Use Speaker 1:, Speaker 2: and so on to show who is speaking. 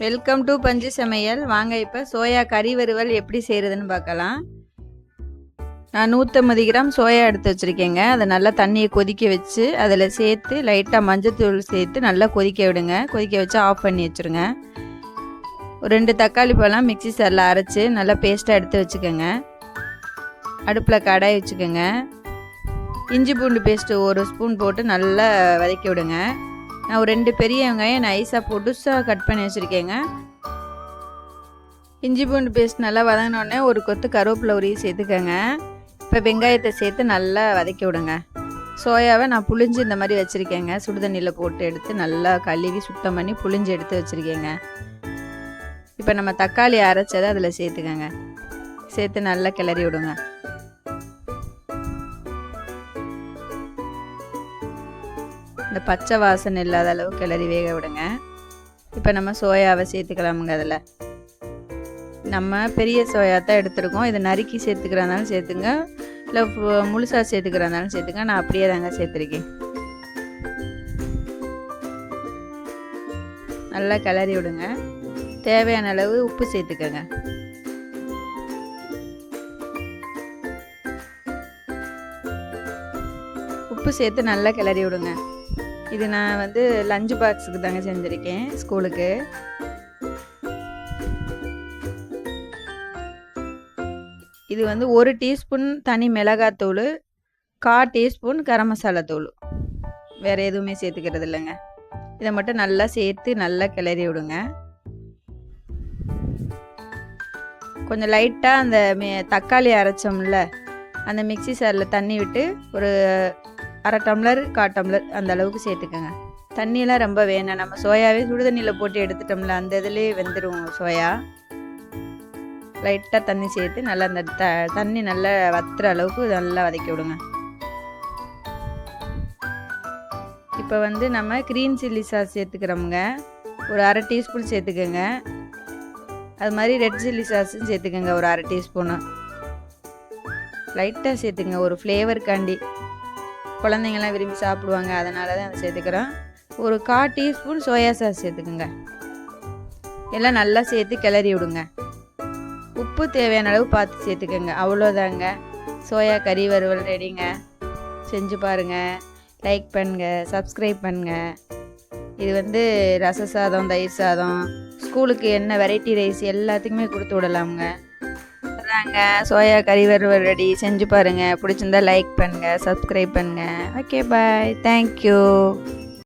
Speaker 1: Welcome to பஞ்சு சமையல். வாங்க இப்போ சோயா கறி வறுவல் எப்படி செய்கிறதுன்னு பார்க்கலாம். நான் 150 கிராம் சோயா எடுத்து வச்சுருக்கேங்க. அதை நல்லா தண்ணியை கொதிக்க வச்சு அதில் சேர்த்து லைட்டாக மஞ்சத்தூள் சேர்த்து நல்லா கொதிக்க விடுங்க. கொதிக்க வச்சு ஆஃப் பண்ணி வச்சுருங்க. ஒரு 2 தக்காளி பழம் மிக்ஸி சாரில் அரைச்சி நல்லா பேஸ்ட்டாக எடுத்து வச்சுக்கோங்க. அடுப்பில் கடாய் வச்சுக்கோங்க. இஞ்சி பூண்டு பேஸ்ட்டு 1 ஸ்பூன் போட்டு நல்லா வதக்கி விடுங்க. நான் ஒரு 2 பெரிய வெங்காயம் நைஸாக பொடுசாக கட் பண்ணி வச்சுருக்கேங்க. இஞ்சி பூண்டு பேஸ்ட் நல்லா வதங்கினோடனே ஒரு கொத்து கருவேப்பிலை உருவி சேர்த்துக்கோங்க. இப்போ வெங்காயத்தை சேர்த்து நல்லா வதக்கி விடுங்க. சோயாவை நான் புளிஞ்சு இந்த மாதிரி வச்சுருக்கேங்க. சுடுதண்ணியில் போட்டு எடுத்து நல்லா கழுவி சுத்தம் பண்ணி புளிஞ்சு எடுத்து வச்சுருக்கேங்க. இப்போ நம்ம தக்காளி அரைச்சதை அதில் சேர்த்துக்கோங்க. சேர்த்து நல்லா கிளறி விடுங்க. இந்த பச்சை வாசனை இல்லாத அளவு கிளறி வேக விடுங்க. இப்போ நம்ம சோயாவை சேர்த்துக்கலாமுங்க. அதில் நம்ம பெரிய சோயா தான் எடுத்துருக்கோம். இதை நறுக்கி சேர்த்துக்கிறனாலும் சேர்த்துங்க, இல்லை முழுசாக சேர்த்துக்கிறனாலும் சேர்த்துங்க. நான் அப்படியே தாங்க சேர்த்துருக்கேன். நல்லா கிளறி விடுங்க. தேவையான அளவு உப்பு சேர்த்துக்கோங்க. உப்பு சேர்த்து நல்லா கிளறி விடுங்க. இது நான் லஞ்ச் பாக்ஸுக்கு தாங்க செஞ்சுருக்கேன், ஸ்கூலுக்கு. இது 1 டீஸ்பூன் தனி மிளகாத்தூள், 1/4 டீஸ்பூன் கரம் மசாலா தூள், வேறு எதுவுமே சேர்த்துக்கிறது இல்லைங்க. இதை மட்டும் நல்லா சேர்த்து நல்லா கிளறி விடுங்க. கொஞ்சம் லைட்டாக அந்த தக்காளி அரைச்சோம்ல, அந்த மிக்ஸி சாரில் தண்ணி விட்டு ஒரு 1/2 டம்ளர் 1/4 டம்ளர் அந்த அளவுக்கு சேர்த்துக்கோங்க. தண்ணியெலாம் ரொம்ப வேணாம். நம்ம சோயாவே சுடுதண்ணியில் போட்டு எடுத்துட்டோம்ல, அந்த இதிலே வெந்துடும் சோயா. லைட்டாக தண்ணி சேர்த்து நல்லா அந்த தண்ணி நல்லா வத்துற அளவுக்கு நல்லா வதக்கி விடுங்க. இப்போ நம்ம க்ரீன் சில்லி சாஸ் சேர்த்துக்கிறோமுங்க. ஒரு 1/2 டீஸ்பூன் சேர்த்துக்கோங்க. அது மாதிரி ரெட் சில்லி சாஸும் சேர்த்துக்கோங்க, ஒரு 1/2 டீஸ்பூனு. லைட்டாக சேர்த்துங்க, ஒரு ஃப்ளேவருக்காண்டி. குழந்தைங்கள்லாம் விரும்பி சாப்பிடுவாங்க, அதனால தான் அதை சேர்த்துக்கிறோம். ஒரு 1/4 டீஸ்பூன் சோயா சாஸ் சேர்த்துக்குங்க. எல்லாம் நல்லா சேர்த்து கிளறி விடுங்க. உப்பு தேவையான அளவு பார்த்து சேர்த்துக்கோங்க. அவ்வளோதாங்க, சோயா கறி வறுவல் ரெடிங்க. செஞ்சு பாருங்கள். லைக் பண்ணுங்கள், சப்ஸ்கிரைப் பண்ணுங்கள். இது ரச சாதம், தயிர் சாதம், ஸ்கூலுக்கு என்ன வெரைட்டி ரைஸ் எல்லாத்துக்குமே கொடுத்து விடலாமுங்க. அதாங்க சோயா கறி வறுவல் ரெடி. செஞ்சு பாருங்கள். பிடிச்சிருந்தா லைக் பண்ணுங்கள், சப்ஸ்கிரைப் பண்ணுங்கள். ஓகே, பாய், தேங்க்யூ.